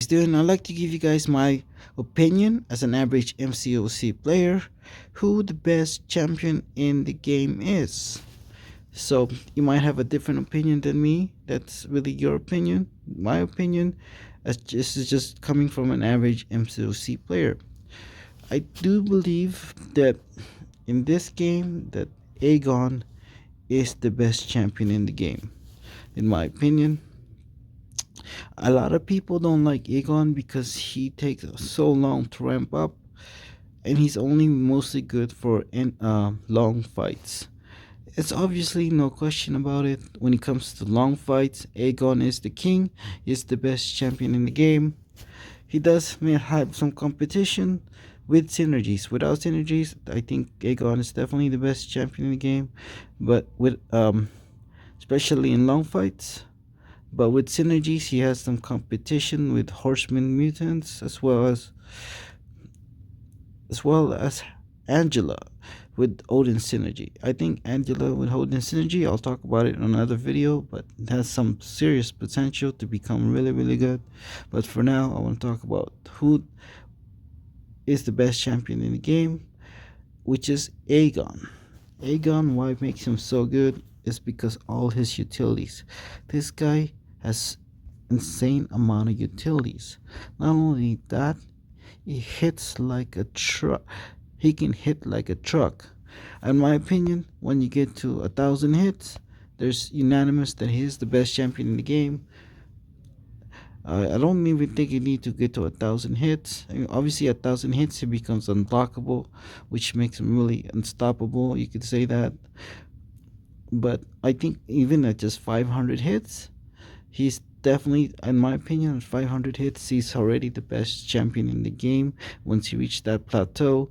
Doing, I'd like to give you guys my opinion as an average MCOC player who the best champion in the game is. So you might have a different opinion than me. That's really your opinion. My opinion, as this is just coming from an average MCOC player. I do believe that in this game that Aegon is the best champion in the game. In my opinion, a lot of people don't like Aegon because he takes so long to ramp up, and he's only mostly good for long fights. It's obviously no question about it. When it comes to long fights, Aegon is the king. He's the best champion in the game. He does may have some competition with synergies. Without synergies, I think Aegon is definitely the best champion in the game. But with especially in long fights, but with synergies, he has some competition with horseman mutants as well as Angela with Odin synergy. I think Angela with Odin synergy, I'll talk about it in another video, but it has some serious potential to become really, really good. But for now, I want to talk about who is the best champion in the game, which is Aegon. Aegon, why it makes him so good is because all his utilities. This guy has insane amount of utilities. Not only that, he hits like a truck. He can hit like a truck. In my opinion, when you get to 1,000 hits, there's unanimous that he is the best champion in the game. I don't even think you need to get to 1,000 hits. I mean, obviously, 1,000 hits he becomes unblockable, which makes him really unstoppable. You could say that, but I think even at just 500 hits, he's definitely, in my opinion, at 500 hits, he's already the best champion in the game. Once you reach that plateau,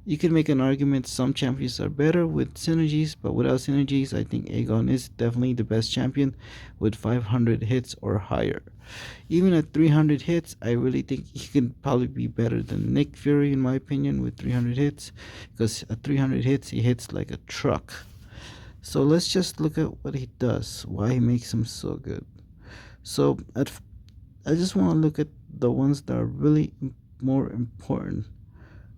you can make an argument some champions are better with synergies, but without synergies, I think Aegon is definitely the best champion with 500 hits or higher. Even at 300 hits, I really think he can probably be better than Nick Fury, in my opinion, with 300 hits, because at 300 hits, he hits like a truck. So let's just look at what he does, why he makes him so good. So I just want to look at the ones that are really more important.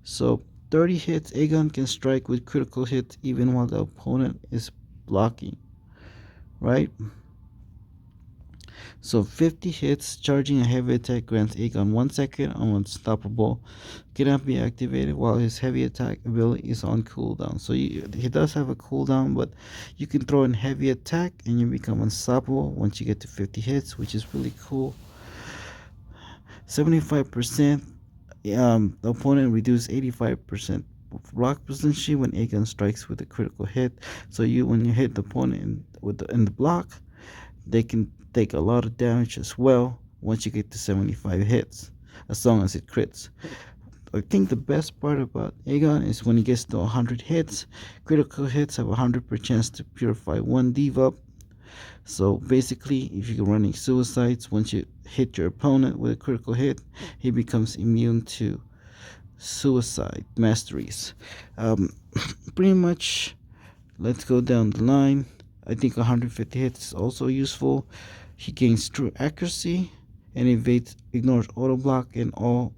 So 30 hits, Aegon can strike with critical hits even while the opponent is blocking, right? So 50 hits, charging a heavy attack grants Aegon 1 second unstoppable, cannot be activated while his heavy attack ability is on cooldown. So he does have a cooldown, but you can throw in heavy attack and you become unstoppable once you get to 50 hits, which is really cool. 75%, the opponent reduces 85% block position when Aegon strikes with a critical hit. So when you hit the opponent in the block, they can take a lot of damage as well once you get to 75 hits, as long as it crits. I think the best part about Aegon is when he gets to 100 hits, critical hits have a 100% chance to purify one debuff. So basically, if you're running suicides, once you hit your opponent with a critical hit, he becomes immune to suicide masteries. Um, Pretty much, let's go down the line. I think 150 hits is also useful. He gains true accuracy and ignores auto block and all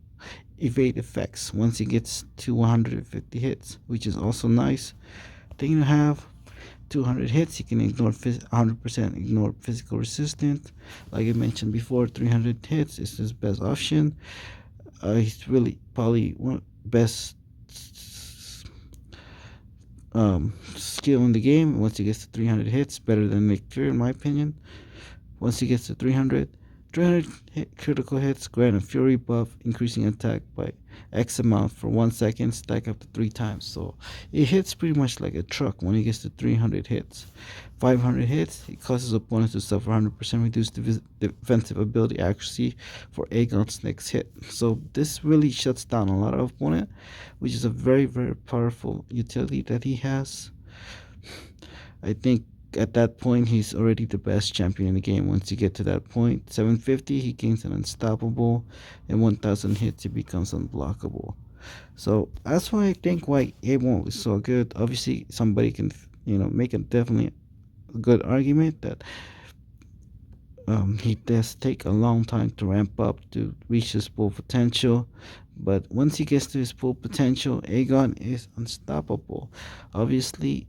evade effects once he gets to 150 hits, which is also nice thing to have. 200 hits, he can ignore 100% ignore physical resistance. Like I mentioned before, 300 hits is his best option. He's really probably one of the best skill in the game. Once he gets to 300 hits, better than Nick Fury, in my opinion. Once he gets to 300 critical hits, grant a Fury buff, increasing attack by X amount for 1 second, stack up to 3 times. So it hits pretty much like a truck when he gets to 300 hits. 500 hits, it causes opponents to suffer 100% reduced defensive ability accuracy for Aegon's next hit. So this really shuts down a lot of opponent, which is a very, very powerful utility that he has. I think at that point he's already the best champion in the game. Once you get to that point, 750, he gains an unstoppable, and 1000 hits he becomes unblockable. So that's why I think why Aegon is so good. Obviously somebody can make a definitely good argument that He does take a long time to ramp up to reach his full potential, but once he gets to his full potential, Aegon is unstoppable. Obviously,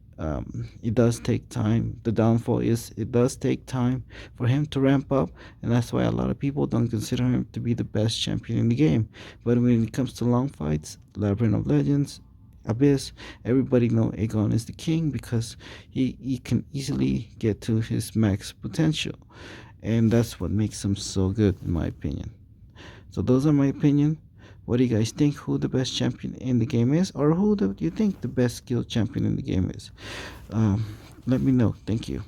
it does take time. The downfall is it does take time for him to ramp up, and that's why a lot of people don't consider him to be the best champion in the game. But when it comes to long fights, Labyrinth of Legends, Abyss, everybody know Aegon is the king because he can easily get to his max potential, and that's what makes him so good in my opinion. So those are my opinion. What do you guys think? Who the best champion in the game is, or who do you think the best skilled champion in the game is? Let me know. Thank you.